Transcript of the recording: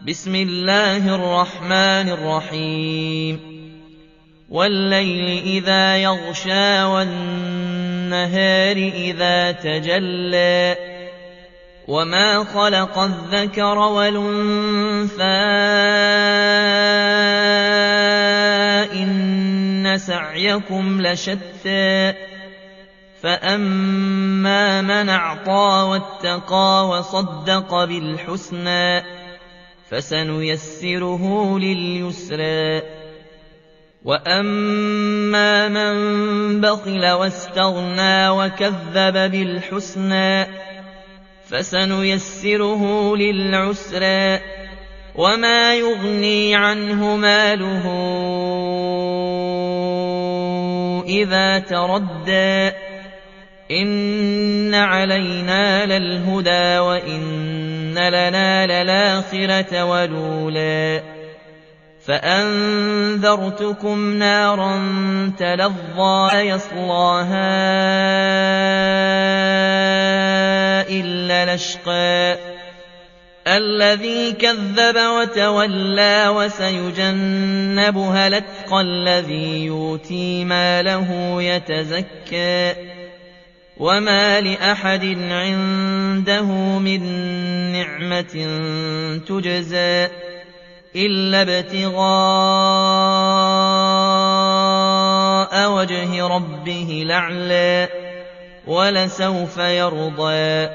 بسم الله الرحمن الرحيم والليل إذا يغشى والنهار إذا تجلى وما خلق الذكر والأنثى إن سعيكم لشتى فأما من أعطى واتقى وصدق بالحسنى فسنيسره لليسرى وأما من بخل واستغنى وكذب بالحسنى فسنيسره للعسرى وما يغني عنه ماله إذا تردى إن علينا للهدى وإن لنا للآخرة والأولى فأنذرتكم نارا تلظى يصلاها إلا الأشقى الذي كذب وتولى وسيجنبها الأتقى الذي يؤتي ماله يتزكى وما لأحد عنده من نعمة تجزى إلا ابتغاء وجه ربه الأعلى ولسوف يرضى